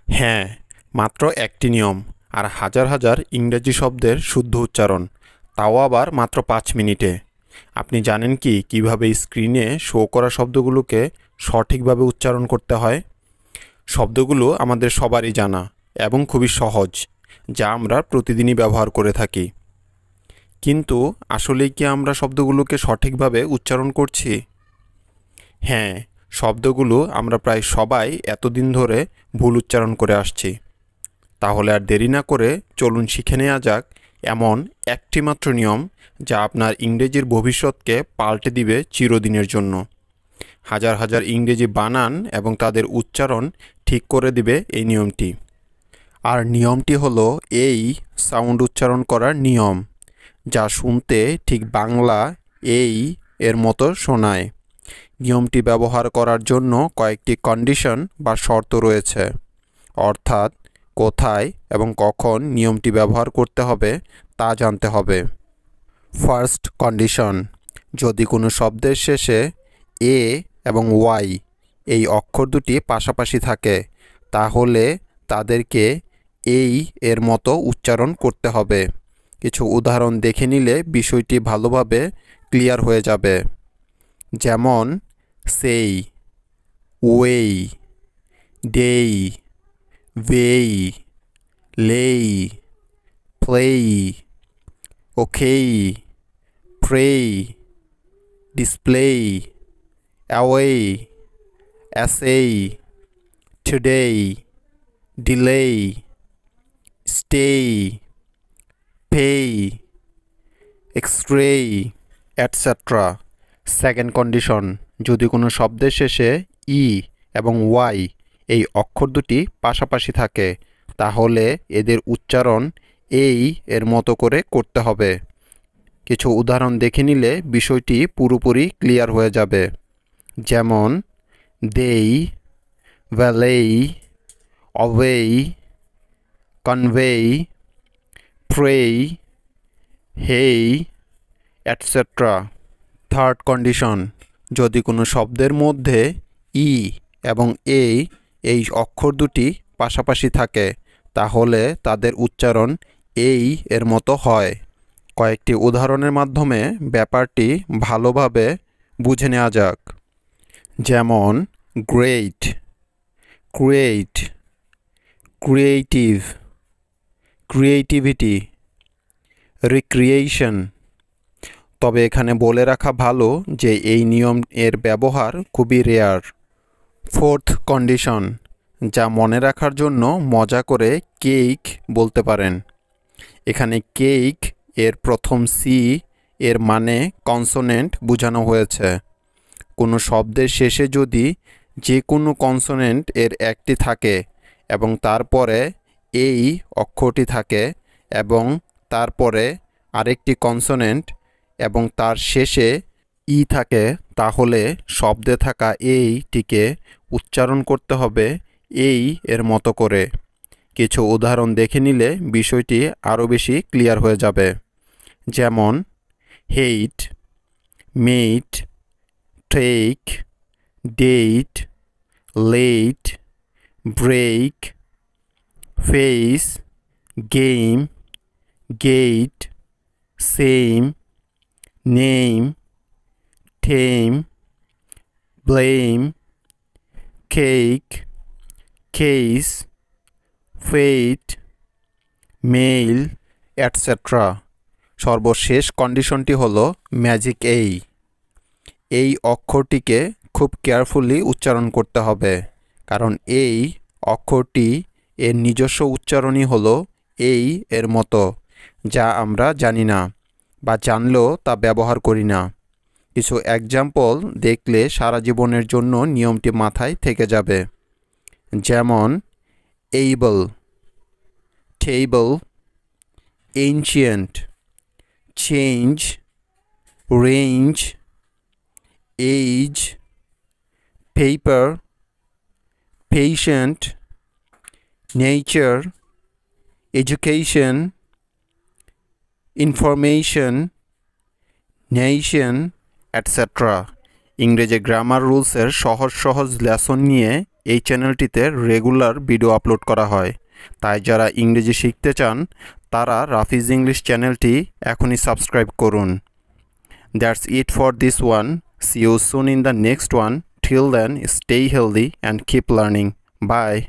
হ্যাঁ, মাত্র একটি নিয়ম আর হাজার হাজার ইংরেজি শব্দের শুদ্ধ উচ্চারণ, তাও আবার মাত্র 5 মিনিটে। আপনি জানেন কি কিভাবে স্ক্রিনে শো করা শব্দগুলোকে সঠিকভাবে উচ্চারণ করতে হয়? শব্দগুলো আমাদের সবারই জানা এবং খুবই সহজ, যা আমরা প্রতিদিনই ব্যবহার করে থাকি। কিন্তু আসলেই কি আমরা শব্দগুলোকে সঠিকভাবে উচ্চারণ করছি? হ্যাঁ, শব্দগুলো আমরা প্রায় সবাই এতদিন ধরে ভুল উচ্চারণ করে আসছি। তাহলে আর দেরি না করে চলুন শিখে নেওয়া যাক এমন একটি মাত্র নিয়ম, যা আপনার ইংরেজির ভবিষ্যৎকে পাল্টে দিবে চিরদিনের জন্য। হাজার হাজার ইংরেজি বানান এবং তাদের উচ্চারণ ঠিক করে দিবে এই নিয়মটি। আর নিয়মটি হলো এই সাউন্ড উচ্চারণ করার নিয়ম, যা শুনতে ঠিক বাংলা এই এর মতো শোনায়। নিয়মটি ব্যবহার করার জন্য কয়েকটি কন্ডিশন বা শর্ত রয়েছে, অর্থাৎ কোথায় এবং কখন নিয়মটি ব্যবহার করতে হবে তা জানতে হবে। ফার্স্ট কন্ডিশন: যদি কোনো শব্দের শেষে এ এবং ওয়াই এই অক্ষর দুটি পাশাপাশি থাকে, তাহলে তাদেরকে এই এর মতো উচ্চারণ করতে হবে। কিছু উদাহরণ দেখে নিলে বিষয়টি ভালোভাবে ক্লিয়ার হয়ে যাবে। যেমন সেই, ওয়েই, ডেই, ভেই, লেই, প্লেই, ওকেই, প্রেই, display, away, essay, today, delay, stay, pay, x-ray, etc. Second condition: যদি কোনো শব্দের শেষে ই এবং ওয়াই এই অক্ষর দুটি পাশাপাশি থাকে, তাহলে এদের উচ্চারণ এই এর মতো করে করতে হবে। কিছু উদাহরণ দেখে নিলে বিষয়টি পুরোপুরি ক্লিয়ার হয়ে যাবে। যেমন দেই, ভ্যালেই, অওয়েই, কনভেই, প্রেই, হেই, এটসেট্রা। থার্ড কন্ডিশন: যদি কোনো শব্দের মধ্যে ই এবং এই অক্ষর দুটি পাশাপাশি থাকে, তাহলে তাদের উচ্চারণ এই এর মতো হয়। কয়েকটি উদাহরণের মাধ্যমে ব্যাপারটি ভালোভাবে বুঝে নেওয়া যাক। যেমন great, create, creative, creativity, recreation. তবে এখানে বলে রাখা ভালো যে এই নিয়ম এর ব্যবহার খুবই রেয়ার। ফোর্থ কন্ডিশন, যা মনে রাখার জন্য মজা করে কেক বলতে পারেন। এখানে কেক এর প্রথম সি এর মানে কনসোনেন্ট বোঝানো হয়েছে। কোনো শব্দের শেষে যদি যে কোনো কনসোনেন্ট এর একটি থাকে এবং তারপরে এই অক্ষরটি থাকে এবং তারপরে আরেকটি কনসোনেন্ট এবং তার শেষে ই থাকে, তাহলে শব্দে থাকা এইটিকে উচ্চারণ করতে হবে এই এর মতো করে। কিছু উদাহরণ দেখে নিলে বিষয়টি আরও বেশি ক্লিয়ার হয়ে যাবে। যেমন hate, mate, take, date, late, break, face, game, gate, same, name, tame, blame, cake, case, fate, mail, etcetera. সর্বশেষ কন্ডিশনটি হলো ম্যাজিক এই অক্ষরটিকে খুব কেয়ারফুলি উচ্চারণ করতে হবে, কারণ এই অক্ষরটি এর নিজস্ব উচ্চারণই হলো এই এর মতো, যা আমরা জানি না বা জানলেও তা ব্যবহার করি না। কিছু এক্সাম্পল দেখলে সারা জীবনের জন্য নিয়মটি মাথায় থেকে যাবে। যেমন able, table, ancient, change, range, age, paper, patient, nature, education, information, nation, etcetera. ইংরেজি গ্রামার রুলসের সহজ সহজ লেসন নিয়ে এই চ্যানেলটিতে রেগুলার ভিডিও আপলোড করা হয়। তাই যারা ইংরেজি শিখতে চান তারা রাফিজ ইংলিশ চ্যানেলটি এখনই সাবস্ক্রাইব করুন। That's it for this one. See you soon in the next one. Till then, stay healthy and keep learning. Bye.